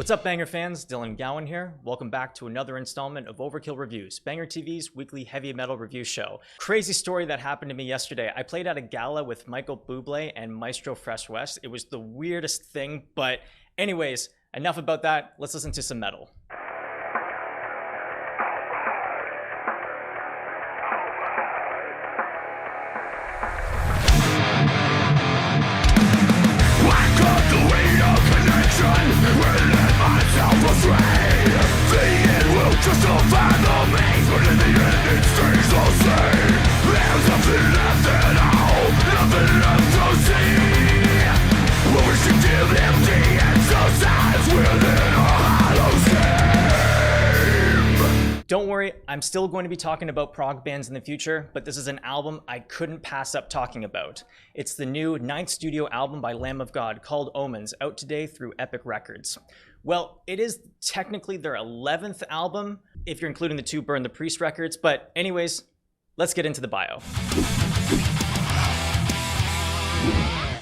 What's up, Banger fans? Dylan Gowan here. Welcome back to another installment of Overkill Reviews, BangerTV's weekly heavy metal review show. Crazy story that happened to me yesterday. I played at a gala with Michael Bublé and Maestro Fresh West. It was the weirdest thing, but anyways, enough about that. Let's listen to some metal. Don't worry, I'm still going to be talking about prog bands in the future, but this is an album I couldn't pass up talking about. It's the new 9th studio album by Lamb of God called Omens, out today through Epic Records. Well, it is technically their 11th album, if you're including the two Burn the Priest records, but anyways, let's get into the bio.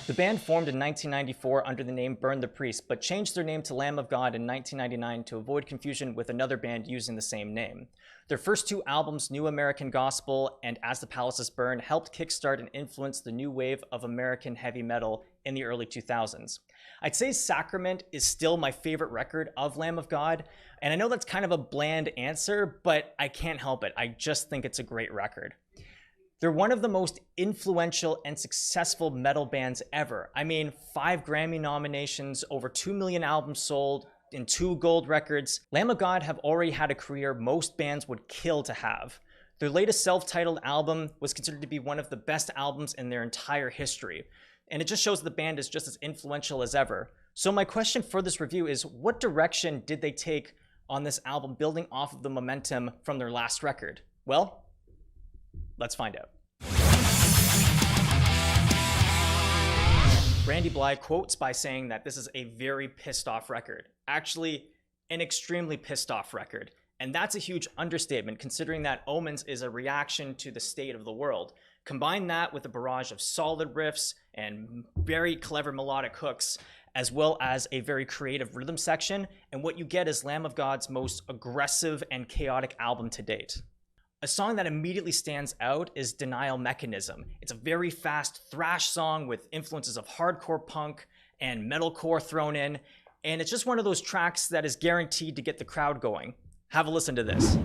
The band formed in 1994 under the name Burn the Priest, but changed their name to Lamb of God in 1999 to avoid confusion with another band using the same name. Their first two albums, New American Gospel and As the Palaces Burn, helped kickstart and influence the new wave of American heavy metal in the early 2000s. I'd say Sacrament is still my favorite record of Lamb of God, and I know that's kind of a bland answer, but I can't help it. I just think it's a great record. They're one of the most influential and successful metal bands ever. I mean, 5 Grammy nominations, over 2 million albums sold, and 2 gold records. Lamb of God have already had a career most bands would kill to have. Their latest self-titled album was considered to be one of the best albums in their entire history. And it just shows the band is just as influential as ever. So my question for this review is, what direction did they take on this album, building off of the momentum from their last record? Well, let's find out. Randy Bly quotes by saying that this is a very pissed off record. Actually, an extremely pissed off record. And that's a huge understatement considering that Omens is a reaction to the state of the world. Combine that with a barrage of solid riffs and very clever melodic hooks, as well as a very creative rhythm section, and what you get is Lamb of God's most aggressive and chaotic album to date. A song that immediately stands out is Denial Mechanism. It's a very fast thrash song with influences of hardcore punk and metalcore thrown in, and it's just one of those tracks that is guaranteed to get the crowd going. Have a listen to this.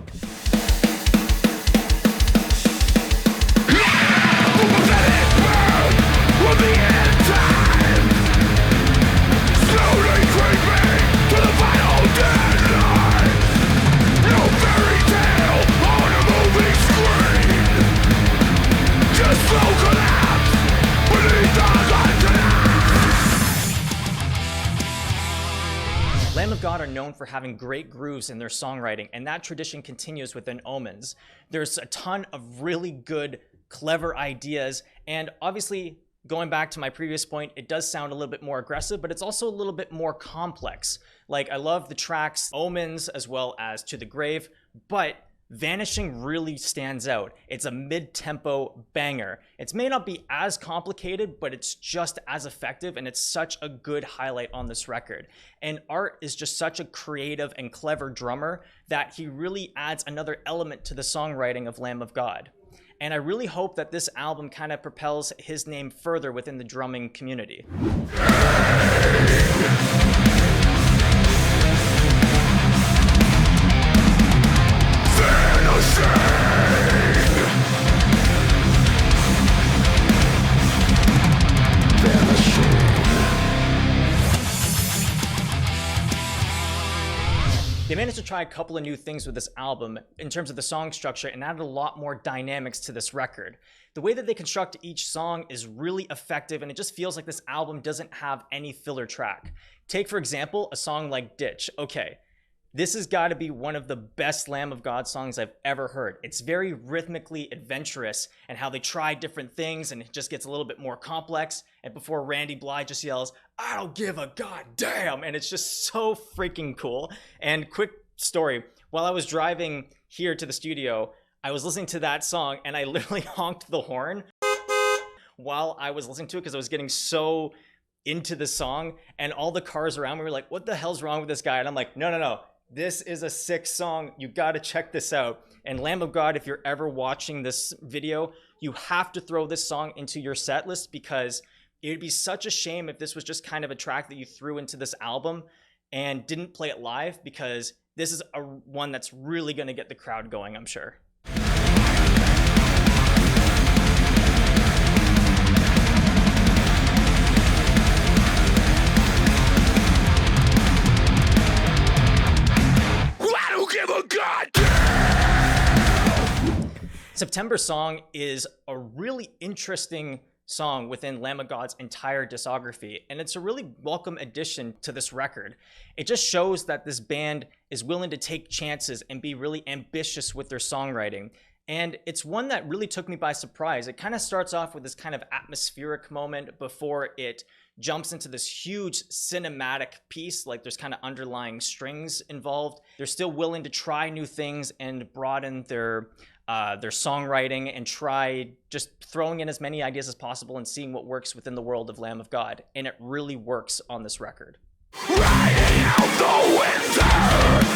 Lamb of God are known for having great grooves in their songwriting, and that tradition continues within Omens. There's a ton of really good, clever ideas, and obviously, going back to my previous point, it does sound a little bit more aggressive, but it's also a little bit more complex. Like, I love the tracks Omens as well as To the Grave, but Vanishing really stands out. It's a mid-tempo banger. It may not be as complicated, but it's just as effective, and it's such a good highlight on this record. And Art is just such a creative and clever drummer that he really adds another element to the songwriting of Lamb of God. And I really hope that this album kind of propels his name further within the drumming community. They managed to try a couple of new things with this album in terms of the song structure and added a lot more dynamics to this record. The way that they construct each song is really effective, and it just feels like this album doesn't have any filler track. Take, for example, a song like Ditch. Okay, this has got to be one of the best Lamb of God songs I've ever heard. It's very rhythmically adventurous, and how they try different things, and it just gets a little bit more complex. And before Randy Bly just yells, "I don't give a goddamn," and it's just so freaking cool. And quick story, while I was driving here to the studio, I was listening to that song, and I literally honked the horn while I was listening to it because I was getting so into the song, and all the cars around me were like, what the hell's wrong with this guy? And I'm like, no, no, no. This is a sick song. You got to check this out. And Lamb of God, if you're ever watching this video, you have to throw this song into your set list, because it would be such a shame if this was just kind of a track that you threw into this album and didn't play it live, because this is one that's really going to get the crowd going, I'm sure. September Song is a really interesting song within Lamb of God's entire discography, and it's a really welcome addition to this record. It just shows that this band is willing to take chances and be really ambitious with their songwriting. And it's one that really took me by surprise. It kind of starts off with this kind of atmospheric moment before it jumps into this huge cinematic piece, like there's kind of underlying strings involved. They're still willing to try new things and broaden their songwriting and try just throwing in as many ideas as possible and seeing what works within the world of Lamb of God. And it really works on this record. Riding out the winter,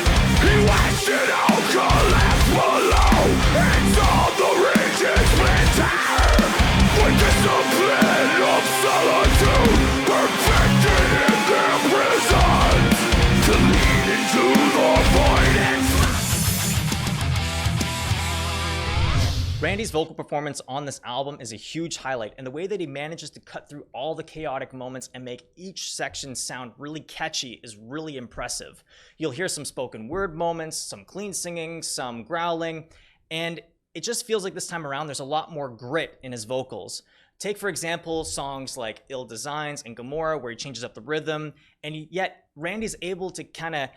he watched it all collapse below, and saw the region splinter, with discipline of solitude, perfected in their prisons, to lead into the void and Randy's vocal performance on this album is a huge highlight, and the way that he manages to cut through all the chaotic moments and make each section sound really catchy is really impressive. You'll hear some spoken word moments, some clean singing, some growling, and it just feels like this time around there's a lot more grit in his vocals. Take, for example, songs like Ill Designs and Gomorrah, where he changes up the rhythm, and yet Randy's able to kind of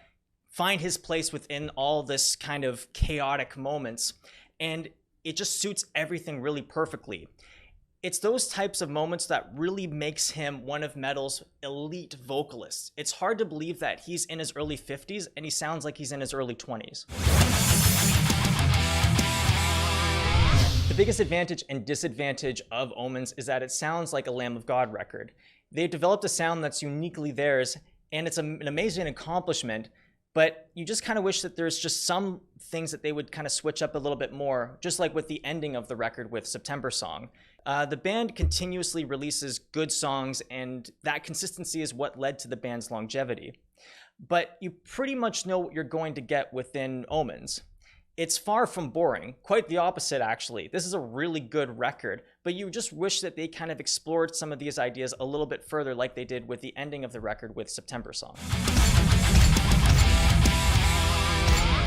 find his place within all this kind of chaotic moments, and it just suits everything really perfectly. It's those types of moments that really makes him one of metal's elite vocalists. It's hard to believe that he's in his early 50s and he sounds like he's in his early 20s. The biggest advantage and disadvantage of Omens is that it sounds like a Lamb of God record. They've developed a sound that's uniquely theirs, and it's an amazing accomplishment, but you just kind of wish that there's just some things that they would kind of switch up a little bit more, just like with the ending of the record with September Song. The band continuously releases good songs, and that consistency is what led to the band's longevity. But you pretty much know what you're going to get within Omens. It's far from boring, quite the opposite actually. This is a really good record, but you just wish that they kind of explored some of these ideas a little bit further, like they did with the ending of the record with September Song.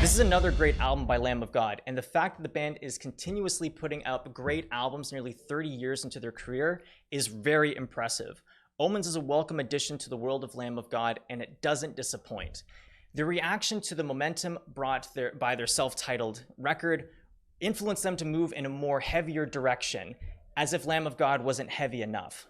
This is another great album by Lamb of God, and the fact that the band is continuously putting out great albums nearly 30 years into their career is very impressive. Omens is a welcome addition to the world of Lamb of God, and it doesn't disappoint. The reaction to the momentum brought by their self-titled record influenced them to move in a more heavier direction, as if Lamb of God wasn't heavy enough.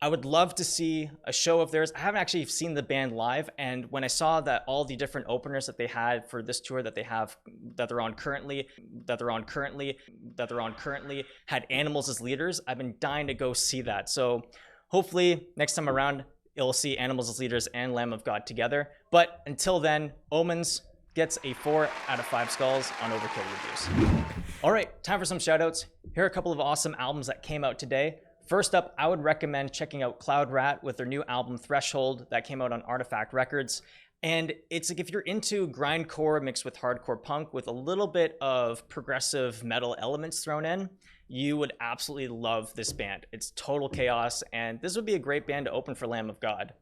I would love to see a show of theirs. I haven't actually seen the band live, and when I saw that all the different openers that they had for this tour that they're on currently had animals as leaders, I've been dying to go see that. So hopefully next time around you'll see animals as leaders and Lamb of God together. But until then, Omens gets a 4 out of 5 skulls on Overkill Reviews. All right, time for some shoutouts. Here are a couple of awesome albums that came out today. First up, I would recommend checking out Cloud Rat with their new album Threshold that came out on Artifact Records. And it's like if you're into grindcore mixed with hardcore punk with a little bit of progressive metal elements thrown in, you would absolutely love this band. It's total chaos, and this would be a great band to open for Lamb of God.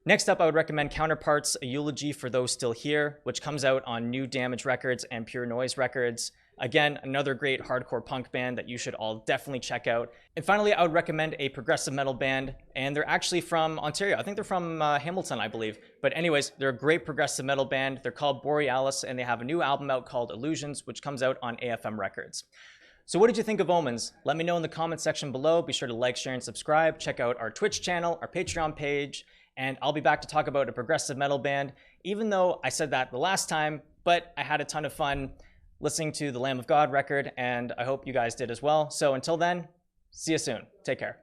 Next up, I would recommend Counterparts, A Eulogy for Those Still Here, which comes out on New Damage Records and Pure Noise Records. Again, another great hardcore punk band that you should all definitely check out. And finally, I would recommend a progressive metal band, and they're actually from Ontario. I think they're from Hamilton, I believe. But anyways, they're a great progressive metal band. They're called Borealis, and they have a new album out called Illusions, which comes out on AFM Records. So what did you think of Omens? Let me know in the comment section below. Be sure to like, share, and subscribe. Check out our Twitch channel, our Patreon page, and I'll be back to talk about a progressive metal band, even though I said that the last time, but I had a ton of fun listening to the Lamb of God record, and I hope you guys did as well. So until then, see you soon. Take care.